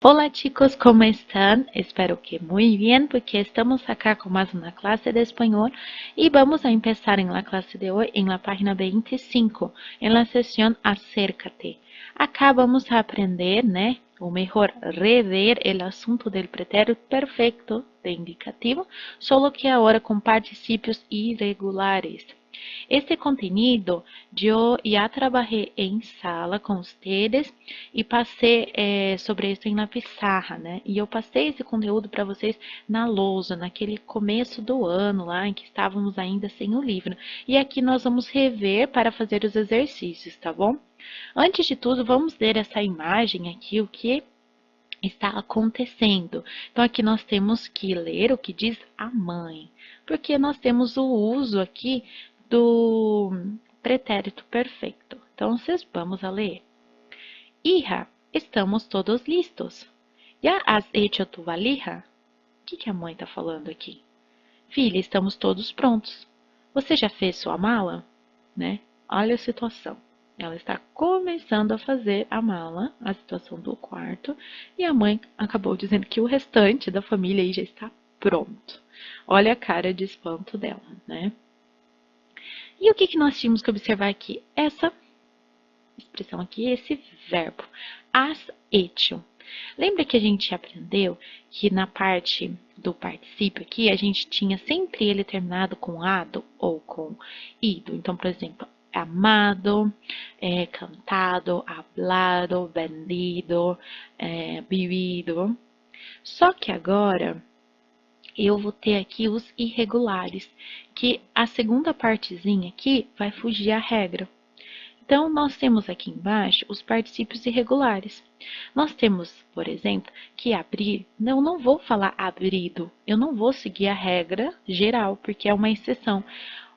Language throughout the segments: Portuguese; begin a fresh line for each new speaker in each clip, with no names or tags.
Hola chicos, ¿cómo están? Espero que muy bien, porque estamos acá con más una clase de español y vamos a empezar en la clase de hoy en la página 25, en la sesión Acércate. Acá vamos a aprender, né, ou melhor, rever el assunto del pretérito perfecto de indicativo, solo que agora com particípios irregulares. Este contenido eu já trabalhei em sala com vocês e passei sobre isso na pizarra, né? E eu passei esse conteúdo para vocês na lousa, naquele começo do ano lá em que estávamos ainda sem o livro. E aqui nós vamos rever para fazer os exercícios, tá bom? Antes de tudo, vamos ver essa imagem aqui, o que está acontecendo. Então, aqui nós temos que ler o que diz a mãe, porque nós temos o uso aqui do pretérito perfeito. Então, vamos a ler. Hija, estamos todos listos. ¿Ya has hecho tu valija? O que a mãe está falando aqui? Filha, estamos todos prontos. Você já fez sua mala? Né? Olha a situação. Ela está começando a fazer a mala, a situação do quarto, e a mãe acabou dizendo que o restante da família aí já está pronto. Olha a cara de espanto dela, né? E o que nós tínhamos que observar aqui? Essa expressão aqui, esse verbo, has hecho. Lembra que a gente aprendeu que na parte do particípio aqui, a gente tinha sempre ele terminado com ado ou com ido. Então, por exemplo, amado, cantado, hablado, vendido, vivido. Só que agora eu vou ter aqui os irregulares, que a segunda partezinha aqui vai fugir à regra. Então, nós temos aqui embaixo os particípios irregulares. Nós temos, por exemplo, que abrir, não vou falar abrido, eu não vou seguir a regra geral, porque é uma exceção.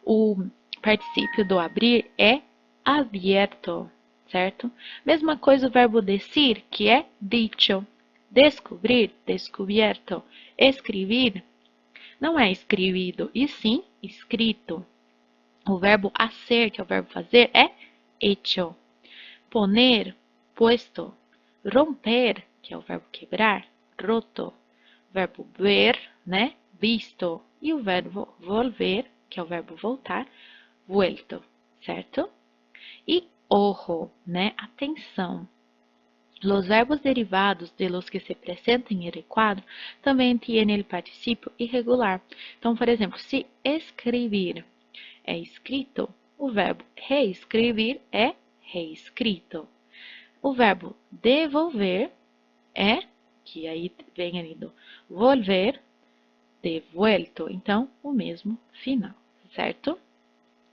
O particípio do abrir é abierto, certo? Mesma coisa o verbo decir, que é dicho. Descobrir, descubierto. Escrever, não é escrevido, e sim escrito. O verbo hacer, que é o verbo fazer, é hecho. Poner, puesto. Romper, que é o verbo quebrar, roto. Verbo ver, né? Visto. E o verbo volver, que é o verbo voltar, vuelto, certo? E ojo, né? Atenção. Los verbos derivados de los que se presentan en el cuadro também tienen el participio irregular. Então, por exemplo, se escrever é escrito, o verbo reescrever é reescrito. O verbo devolver é, que aí vem ali do volver, devuelto. Então, o mesmo final, certo?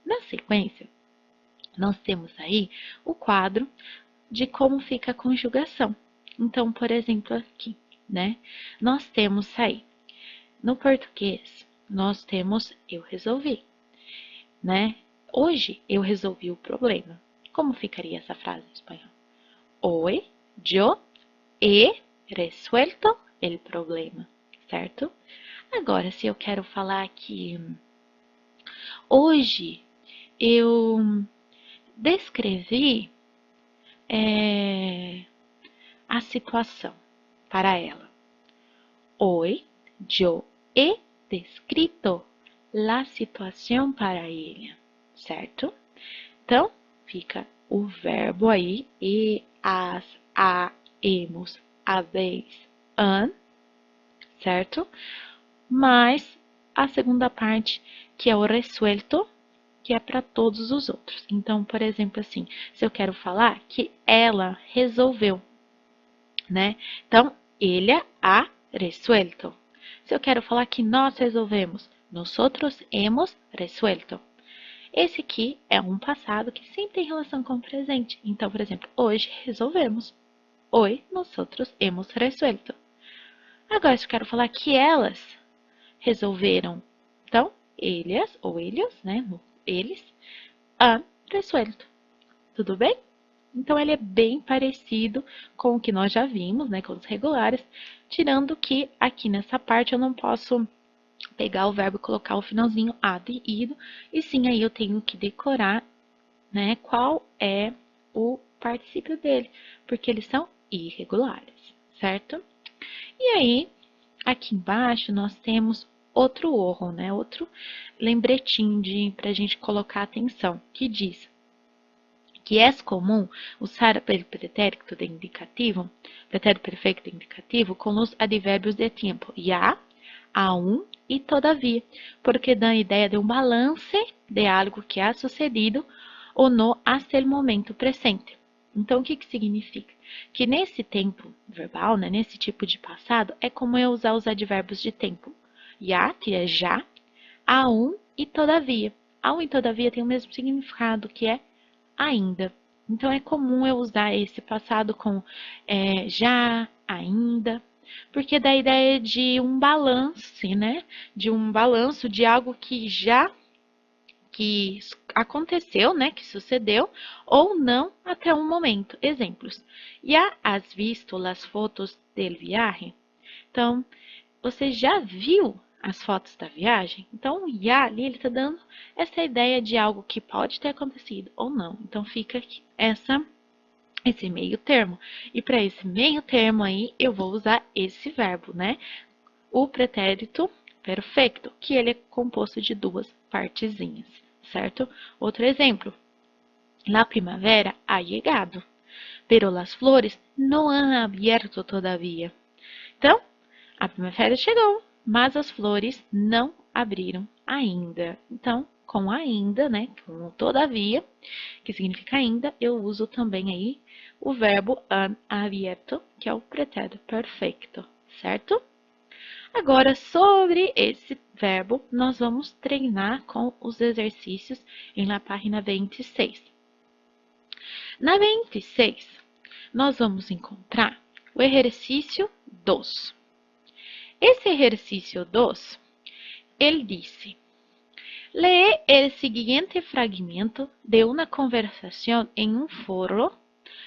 Na sequência, nós temos aí o quadro de como fica a conjugação. Então, por exemplo, aqui, né? Nós temos aí, no português, nós temos eu resolvi, né? Hoje eu resolvi o problema. Como ficaria essa frase em espanhol? Hoy yo he resuelto el problema, certo? Agora, se eu quero falar que hoje eu descrevi a situação para ela. Hoy yo he descrito la situación para ella, certo? Então, fica o verbo aí, e, as, a, hemos, habéis, han, certo? Mais a segunda parte, que é o resuelto, que é para todos os outros. Então, por exemplo, assim, se eu quero falar que ela resolveu, né? Então, ele ha resuelto. Se eu quero falar que nós resolvemos, nosotros hemos resuelto. Esse aqui é um passado que sempre tem relação com o presente. Então, por exemplo, hoje resolvemos. Hoy nosotros hemos resuelto. Agora, se eu quero falar que elas resolveram, então, eles ou eles, né? Eles han resuelto. Tudo bem? Então, ele é bem parecido com o que nós já vimos, né? Com os regulares, tirando que aqui nessa parte eu não posso pegar o verbo e colocar o finalzinho ado e ido, e sim aí eu tenho que decorar, né, qual é o particípio dele, porque eles são irregulares, certo? E aí, aqui embaixo, nós temos outro orro, né? Outro lembretinho para a gente colocar atenção, que diz que é comum usar o pretérito de indicativo, pretérito perfeito de indicativo, com os advérbios de tempo, já, aún e todavia, porque dá a ideia de um balance de algo que ha sucedido ou não até o momento presente. Então, o que significa? Que nesse tempo verbal, né, nesse tipo de passado, é como eu usar os advérbios de tempo. Já, que é já, aún e todavia. Aún e todavia tem o mesmo significado, que é ainda. Então, é comum eu usar esse passado com já, ainda, porque dá a ideia de um balance, né? De um balanço de algo que aconteceu, né? Que sucedeu, ou não até um momento. Exemplos. Já has visto las fotos del viaje? Então, você já viu as fotos da viagem? Então, o já ali, ele está dando essa ideia de algo que pode ter acontecido ou não. Então, fica aqui esse meio termo. E para esse meio termo aí, eu vou usar esse verbo, né? O pretérito perfeito, que ele é composto de duas partezinhas, certo? Outro exemplo. La primavera ha llegado, pero las flores no han abierto todavía. Então, a primavera chegou, mas as flores não abriram ainda. Então, com ainda, né, com o todavia, que significa ainda, eu uso também aí o verbo han abierto, que é o pretérito perfeito, certo? Agora, sobre esse verbo, nós vamos treinar com os exercícios na página 26. Na 26, nós vamos encontrar o exercício 2. Esse exercício 2, ele disse: lee el siguiente fragmento de una conversación en un foro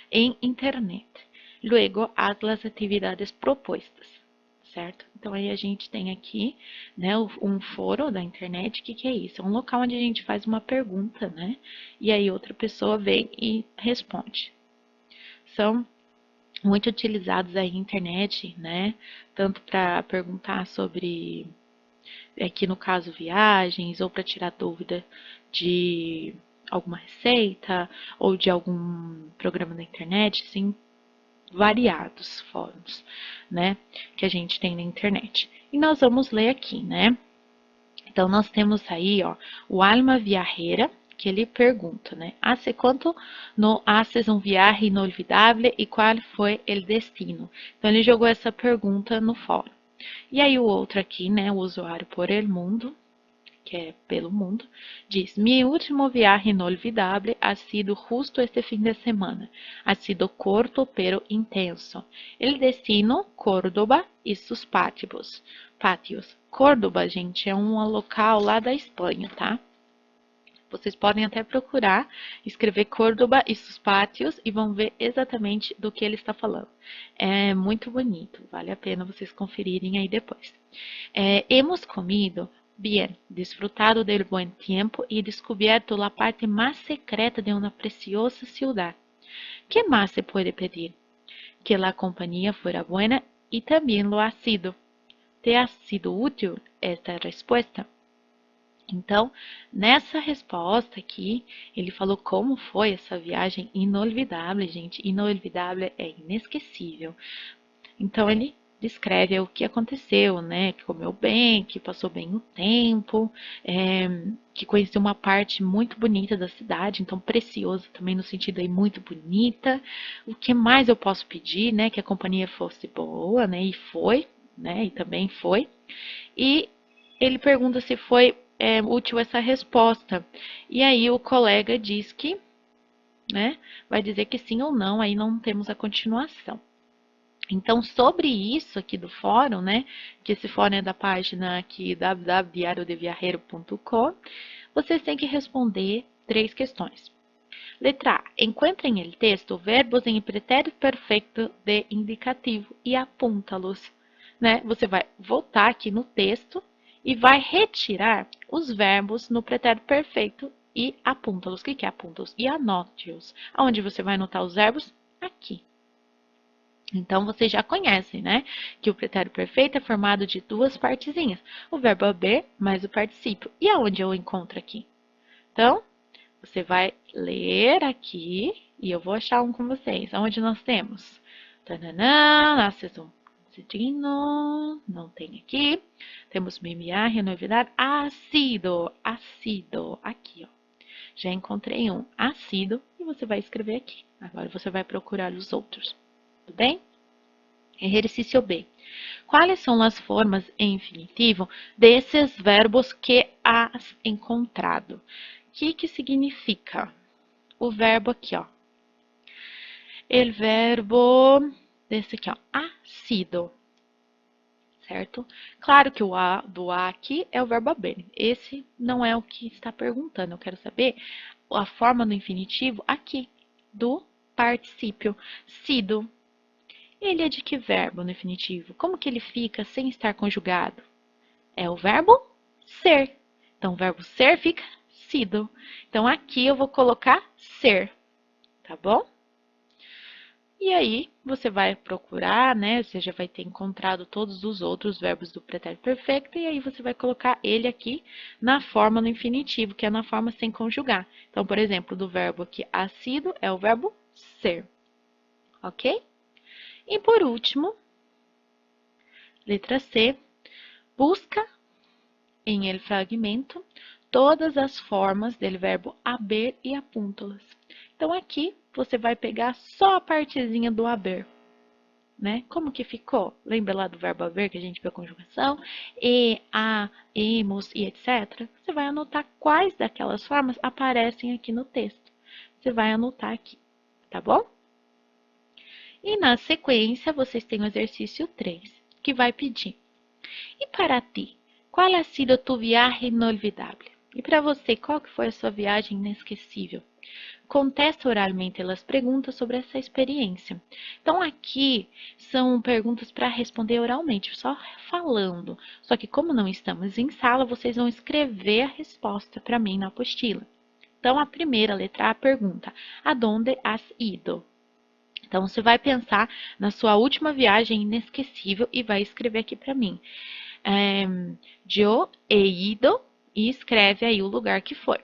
en internet. Luego, haz las actividades propuestas, certo? Então, aí a gente tem aqui, né, um foro da internet. O que é isso? É um local onde a gente faz uma pergunta, né? E aí outra pessoa vem e responde. São muito utilizados aí na internet, né? Tanto para perguntar sobre, aqui no caso, viagens, ou para tirar dúvida de alguma receita, ou de algum programa na internet, assim, variados fóruns, né? Que a gente tem na internet. E nós vamos ler aqui, né? Então, nós temos aí, ó, o Alma Viajera, que ele pergunta, né? ¿Hace quanto no haces un viaje inolvidable e qual foi el destino? Então, ele jogou essa pergunta no fórum. E aí, o outro aqui, né? O usuário por el mundo, que é pelo mundo, diz: Mi último viaje inolvidable ha sido justo este fin de semana. Ha sido corto pero intenso. El destino, Córdoba e sus pátios. Córdoba, gente, é um local lá da Espanha, tá? Vocês podem até procurar, escrever Córdoba e seus pátios e vão ver exatamente do que ele está falando. É muito bonito, vale a pena vocês conferirem aí depois. Hemos comido bien, disfrutado del buen tiempo y descubierto la parte más secreta de una preciosa ciudad. ¿Qué más se puede pedir? Que la compañía fuera buena y también lo ha sido. ¿Te ha sido útil esta respuesta? Então, nessa resposta aqui, ele falou como foi essa viagem inolvidável, gente. Inolvidável é inesquecível. Então, ele descreve o que aconteceu, né? Que comeu bem, que passou bem o tempo, que conheceu uma parte muito bonita da cidade, então precioso também no sentido aí muito bonita. O que mais eu posso pedir, né? Que a companhia fosse boa, né? E foi, né? E também foi. E ele pergunta se foi útil essa resposta. E aí o colega diz que, né? Vai dizer que sim ou não, aí não temos a continuação. Então, sobre isso aqui do fórum, né, que esse fórum é da página aqui www.diariodeviajero.com, vocês têm que responder 3 questões. Letra A. Encontrem el texto verbos em pretérito perfeito de indicativo e apúntalos. Né? Você vai voltar aqui no texto e vai retirar os verbos no pretérito perfeito e apúntalos. O que é apúntalos? E anote-os. Aonde você vai anotar os verbos? Aqui. Então, vocês já conhecem, né? Que o pretérito perfeito é formado de duas partezinhas. O verbo haver mais o particípio. E aonde eu encontro aqui? Então, você vai ler aqui e eu vou achar um com vocês. Onde nós temos? Tananã, nasces um citino, não tem aqui. Temos mimiar, novidade, ácido, ácido, aqui, ó. Já encontrei um ácido e você vai escrever aqui. Agora você vai procurar os outros, tudo bem? Exercício B. Quais são as formas em infinitivo desses verbos que has encontrado? O que significa? O verbo aqui, ó. El verbo desse aqui, ó. Ha sido. Certo? Claro que o A do A aqui é o verbo haber. Esse não é o que está perguntando. Eu quero saber a forma do infinitivo aqui, do particípio. Sido. Ele é de que verbo no infinitivo? Como que ele fica sem estar conjugado? É o verbo ser. Então, o verbo ser fica sido. Então, aqui eu vou colocar ser, tá bom? E aí, você vai procurar, né? Você já vai ter encontrado todos os outros verbos do pretérito perfeito, e aí você vai colocar ele aqui na forma no infinitivo, que é na forma sem conjugar. Então, por exemplo, do verbo aqui, ha sido, é o verbo ser, ok? E por último, letra C, busca em el fragmento todas as formas do verbo haber e apúntalas. Então, aqui você vai pegar só a partezinha do haber, né? Como que ficou? Lembra lá do verbo haver que a gente viu a conjugação? E, a, emos e etc. Você vai anotar quais daquelas formas aparecem aqui no texto. Você vai anotar aqui, tá bom? E na sequência, vocês têm o exercício 3, que vai pedir. E para ti, qual ha sido tu viagem inolvidável? E para você, qual que foi a sua viagem inesquecível? Contesta oralmente as perguntas sobre essa experiência. Então, aqui são perguntas para responder oralmente, só falando. Só que como não estamos em sala, vocês vão escrever a resposta para mim na apostila. Então, a primeira letra A pergunta, aonde has ido? Então, você vai pensar na sua última viagem inesquecível e vai escrever aqui para mim. Eu he ido e escreve aí o lugar que foi.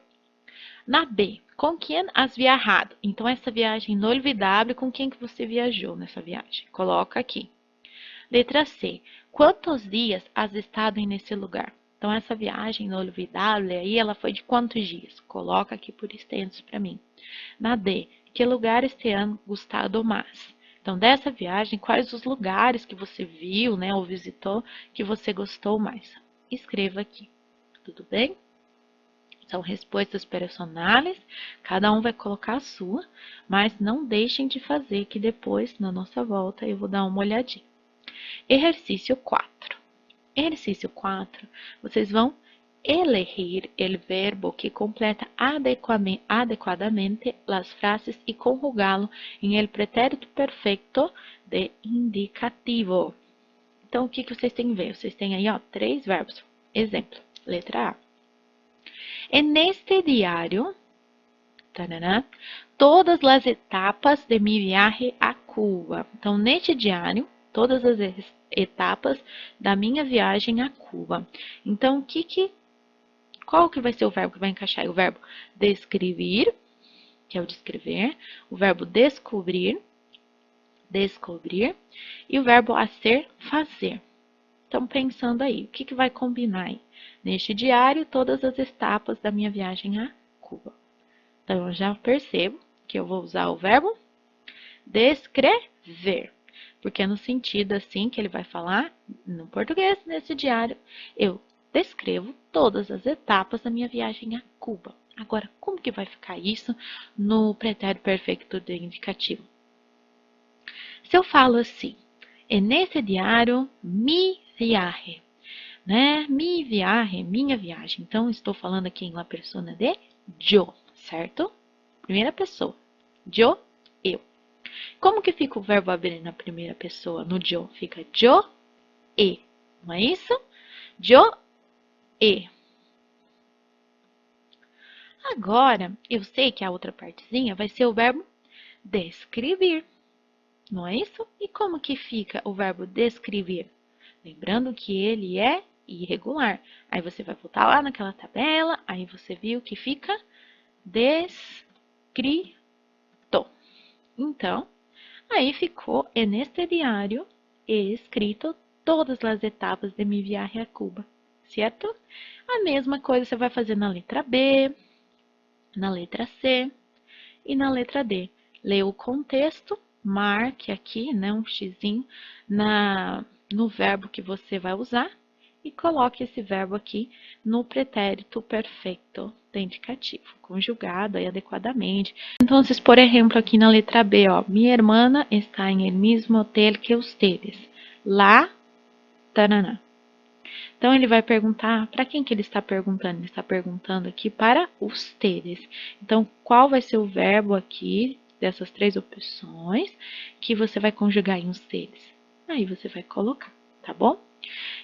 Na B, com quem has viajado? Então, essa viagem inolvidável, com quem que você viajou nessa viagem? Coloca aqui. Letra C, quantos dias has estado nesse lugar? Então, essa viagem inolvidável aí, ela foi de quantos dias? Coloca aqui por extenso para mim. Na D, que lugares te han gostado mais? Então, dessa viagem, quais os lugares que você viu, né, ou visitou, que você gostou mais? Escreva aqui, tudo bem? São respostas personais, cada um vai colocar a sua, mas não deixem de fazer, que depois, na nossa volta, eu vou dar uma olhadinha. Exercício 4. Exercício 4, vocês vão elegir o verbo que completa adequadamente as frases e conjugá-lo em el pretérito perfeito de indicativo. Então, o que vocês têm que ver? Vocês têm aí, ó, 3 verbos. Exemplo, letra A. En este diário, tarará, todas as etapas de mi viaje a Cuba. Então, neste diário, todas as etapas da minha viagem a Cuba. Então, qual que vai ser o verbo que vai encaixar aí? O verbo descrever, que é o descrever, o verbo descobrir, e o verbo a ser, fazer. Então, pensando aí, o que vai combinar aí? Neste diário, todas as etapas da minha viagem a Cuba. Então, eu já percebo que eu vou usar o verbo descrever, porque é no sentido assim que ele vai falar no português, nesse diário, eu descrevo todas as etapas da minha viagem a Cuba. Agora, como que vai ficar isso no pretérito perfeito do indicativo? Se eu falo assim, é nesse diário mi viaje, né? Mi viaje, minha viagem. Então, estou falando aqui em la persona de yo, certo? Primeira pessoa. Yo, eu. Como que fica o verbo haber na primeira pessoa? No yo, fica yo e. Não é isso? Yo e. Agora, eu sei que a outra partezinha vai ser o verbo descrever. não é isso? E como que fica o verbo descrever? Lembrando que ele é irregular. Aí você vai voltar lá naquela tabela, aí você viu que fica descrito. Então, aí ficou en este diário escrito todas as etapas de mi viaje a Cuba, certo? A mesma coisa você vai fazer na letra B, na letra C e na letra D. Lê o contexto, marque aqui, né, um xizinho no verbo que você vai usar e coloque esse verbo aqui no pretérito perfeito de indicativo, conjugado aí adequadamente. Então, por exemplo, aqui na letra B, ó, minha hermana está em el mismo hotel que ustedes. Lá, tanana. Então, ele vai perguntar, para quem que ele está perguntando? Ele está perguntando aqui para ustedes. Então, qual vai ser o verbo aqui dessas três opções que você vai conjugar em ustedes? Aí você vai colocar, tá bom?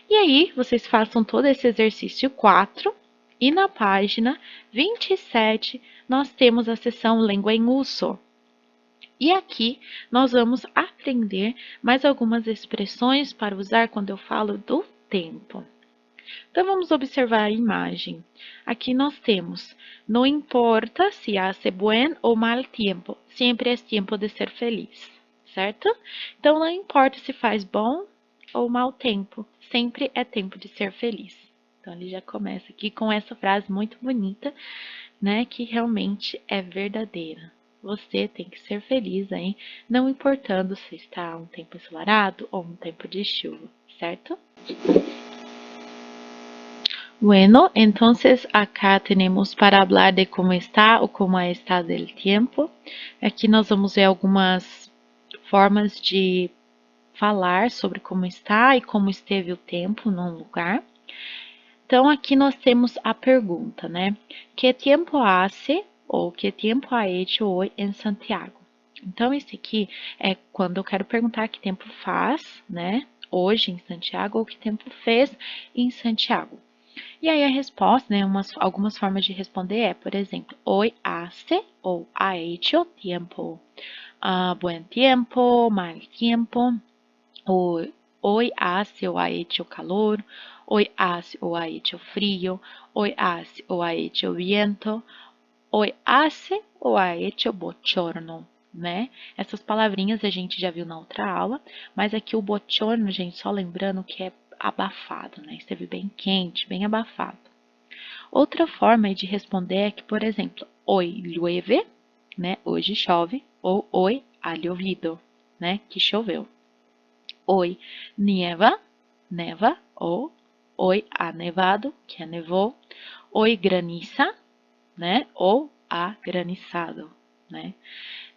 E aí, vocês façam todo esse exercício 4 e na página 27 nós temos a seção Língua em Uso. E aqui nós vamos aprender mais algumas expressões para usar quando eu falo do tempo. Então, vamos observar a imagem. Aqui nós temos, não importa se hace buen ou mal tempo, sempre é tempo de ser feliz, certo? Então, não importa se faz bom ou mau tempo, sempre é tempo de ser feliz. Então, ele já começa aqui com essa frase muito bonita, né, que realmente é verdadeira. Você tem que ser feliz aí, não importando se está um tempo ensolarado ou um tempo de chuva, certo? Bueno, entonces acá tenemos para hablar de cómo está o cómo ha estado el tiempo. Aqui nós vamos ver algumas formas de falar sobre como está e como esteve o tempo num lugar. Então, aqui nós temos a pergunta, né? Que tempo hace ou que tempo ha hecho hoy en Santiago? Então, esse aqui é quando eu quero perguntar que tempo faz, né? Hoje em Santiago ou que tempo fez em Santiago. E aí a resposta, né, algumas formas de responder é, por exemplo, hoy hace ou ha hecho tiempo, buen tiempo, mal tiempo, hoy hace ou ha hecho calor, hoy hace ou ha hecho frío, hoy hace ou ha hecho viento, hoy hace ou ha hecho bochorno, né? Essas palavrinhas a gente já viu na outra aula, mas aqui o bochorno, gente, só lembrando que é abafado, né? Esteve bem quente, bem abafado. Outra forma de responder é que, por exemplo, hoy llueve, né? Hoje chove, ou hoy ha llovido, né? Que choveu. Hoy nieva, neva, ou hoy ha nevado, que nevou. Hoy graniza, né? Ou ha granizado, né?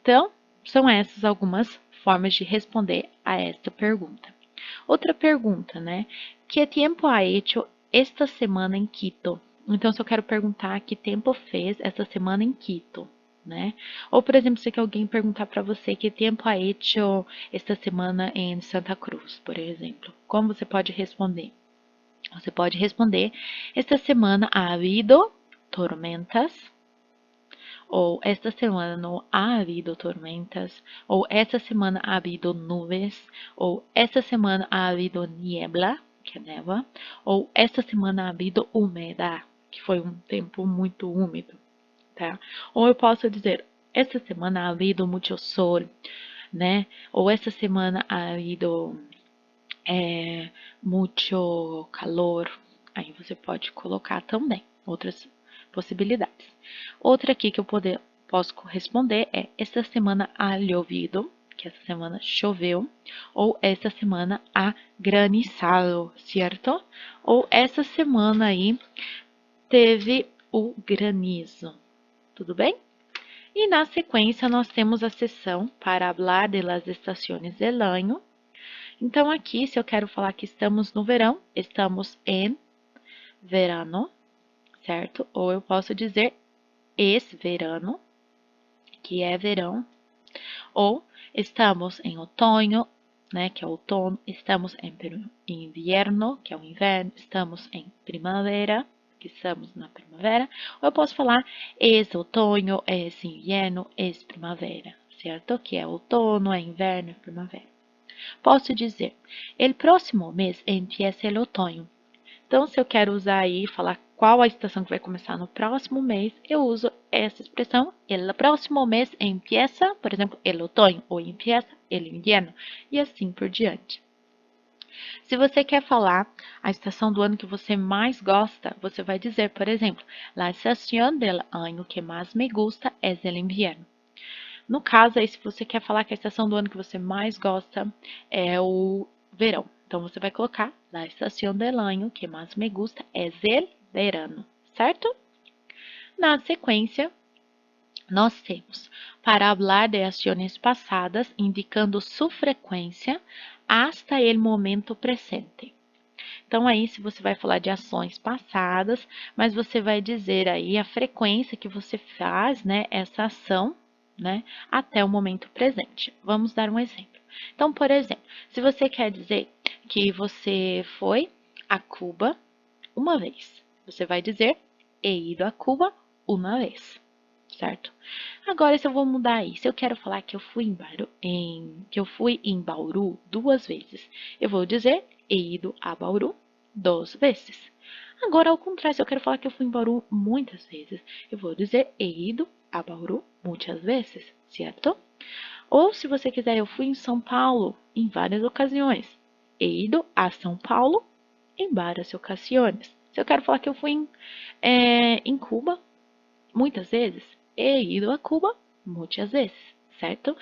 Então, são essas algumas formas de responder a esta pergunta. Outra pergunta, né? Que tempo ha hecho esta semana em Quito? Então, se eu quero perguntar que tempo fez essa semana em Quito, né? Ou, por exemplo, se alguém perguntar para você que tempo ha hecho esta semana em Santa Cruz, por exemplo. Como você pode responder? Você pode responder, esta semana ha habido tormentas, ou esta semana não ha habido tormentas, ou esta semana ha habido nuvens, ou esta semana ha habido niebla, que é névoa, ou esta semana ha habido humedad, que foi um tempo muito úmido, tá? Ou eu posso dizer, esta semana ha habido mucho sol, né? Ou esta semana ha habido muito calor. Aí você pode colocar também outras possibilidades. Outra aqui que eu posso responder é esta semana ha llovido, que essa semana choveu, ou esta semana ha granizado, certo? Ou essa semana aí teve o granizo, tudo bem? E na sequência nós temos a seção para falar de las estaciones del año. Então aqui, se eu quero falar que estamos no verão, estamos em verano, certo? Ou eu posso dizer es verano, que é verão, ou estamos em outono, né, que é outono, estamos em inverno, que é o inverno, estamos em primavera, que estamos na primavera, ou eu posso falar es outono, es inverno, es primavera, certo? Que é outono, é inverno, é primavera. Posso dizer, el próximo mês empieza el otoño. Então, se eu quero usar aí, falar qual a estação que vai começar no próximo mês, eu uso essa expressão, el próximo mês empieza, por exemplo, el otoño, ou empieza el invierno, e assim por diante. Se você quer falar a estação do ano que você mais gosta, você vai dizer, por exemplo, la estación del año que más me gusta es el invierno. No caso aí, se você quer falar que a estação do ano que você mais gosta é o verão. Então, você vai colocar la estación del año que más me gusta es el verano, certo? Na sequência, nós temos para hablar de ações passadas, indicando sua frequência hasta el momento presente. Então, aí, se você vai falar de ações passadas, mas você vai dizer aí a frequência que você faz, né, essa ação, né, até o momento presente. Vamos dar um exemplo. Então, por exemplo, se você quer dizer que você foi a Cuba uma vez, você vai dizer he ido a Cuba uma vez, certo? Agora, se eu vou mudar aí, se eu quero falar que eu fui em Bauru 2 vezes, eu vou dizer he ido a Bauru 2 vezes. Agora, ao contrário, se eu quero falar que eu fui em Bauru muitas vezes, eu vou dizer he ido a Bauru muitas vezes, certo? Ou se você quiser, eu fui em São Paulo em várias ocasiões. He ido a São Paulo em várias ocasiões. Se eu quero falar que eu fui em Cuba muitas vezes, he ido a Cuba muitas vezes, certo?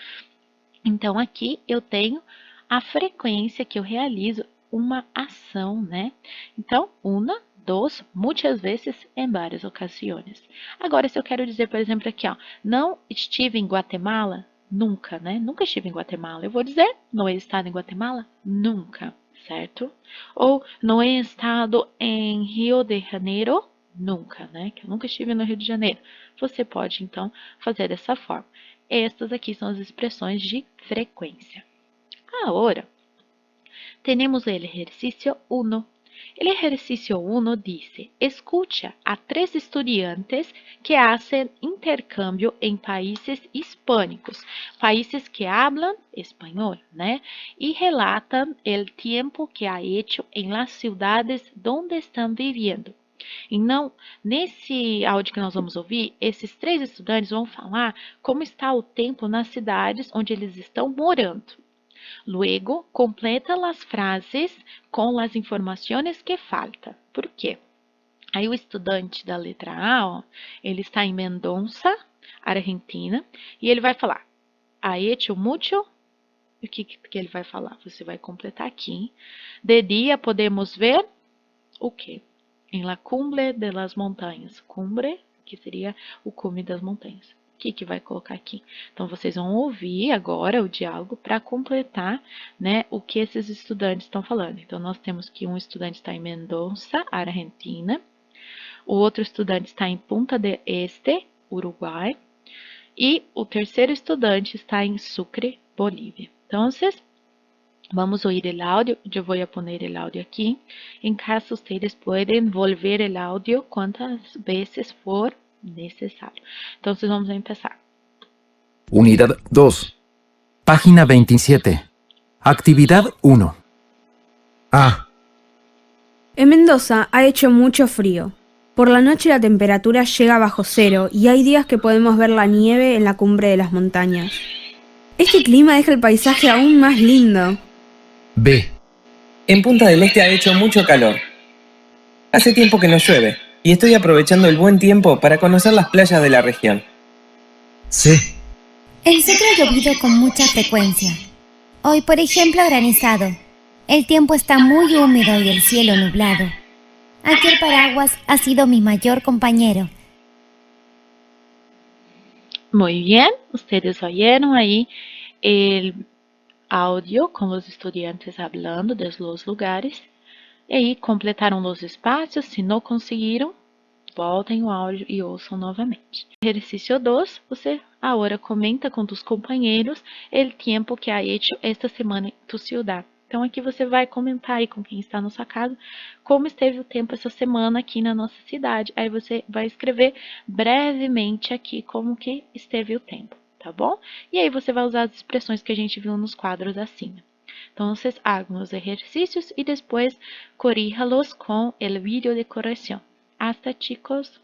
Então, aqui eu tenho a frequência que eu realizo uma ação, né? Então, uma, dos, muitas vezes, em várias ocasiões. Agora, se eu quero dizer, por exemplo, aqui, ó, não estive em Guatemala, nunca, né? Nunca estive em Guatemala. Eu vou dizer, não he estado em Guatemala, nunca, certo? Ou não he estado em Rio de Janeiro, nunca, né? Que eu nunca estive no Rio de Janeiro. Você pode, então, fazer dessa forma. Estas aqui são as expressões de frequência. Agora, temos o exercício 1. El ejercicio 1 dice, escucha a 3 estudiantes que hacen intercambio en países hispânicos, países que hablan español, né? Y relatan el tiempo que ha hecho en las ciudades donde están viviendo. Então, nesse áudio que nós vamos ouvir, esses 3 estudantes vão falar como está o tempo nas cidades onde eles estão morando. Luego, completa as frases com as informações que faltam. Por quê? Aí o estudante da letra A, ó, ele está em Mendoza, Argentina, e ele vai falar, ha hecho mucho. O que ele vai falar? Você vai completar aqui. De dia podemos ver o quê? Em la cumbre de las montañas. Cumbre, que seria o cume das montanhas. O que vai colocar aqui? Então, vocês vão ouvir agora o diálogo para completar, né, o que esses estudantes estão falando. Então, nós temos que um estudante está em Mendoza, Argentina. O outro estudante está em Punta del Este, Uruguai. E o terceiro estudante está em Sucre, Bolívia. Então, vamos oír el audio. Yo voy a poner el audio aquí. En caso, ustedes pueden volver el audio cuantas veces for necesario. Entonces, vamos a empezar.
Unidad 2. Página 27. Actividad 1.
A.
En Mendoza ha hecho mucho frío. Por la noche la temperatura llega bajo cero y hay días que podemos ver la nieve en la cumbre de las montañas. Este clima deja el paisaje aún más lindo.
B.
En Punta del Este ha hecho mucho calor. Hace tiempo que no llueve y estoy aprovechando el buen tiempo para conocer las playas de la región.
C.
En Sucre ha llovido con mucha frecuencia. Hoy, por ejemplo, ha granizado. El tiempo está muy húmedo y el cielo nublado. Aquí el paraguas ha sido mi mayor compañero.
Muy bien, ustedes oyeron ahí el audio con los estudiantes hablando de los lugares. E aí, completaram os espaços. Se não conseguiram, voltem o áudio e ouçam novamente. Exercício 2, você agora comenta com os companheiros o tempo que ha hecho esta semana em tu ciudad. Então, aqui você vai comentar aí com quem está na sua casa como esteve o tempo essa semana aqui na nossa cidade. Aí você vai escrever brevemente aqui como que esteve o tempo, tá tá bom? E aí você vai usar as expressões que a gente viu nos quadros acima. Entonces, hagan los ejercicios y después corríjalos con el vídeo de corrección. Hasta, chicos.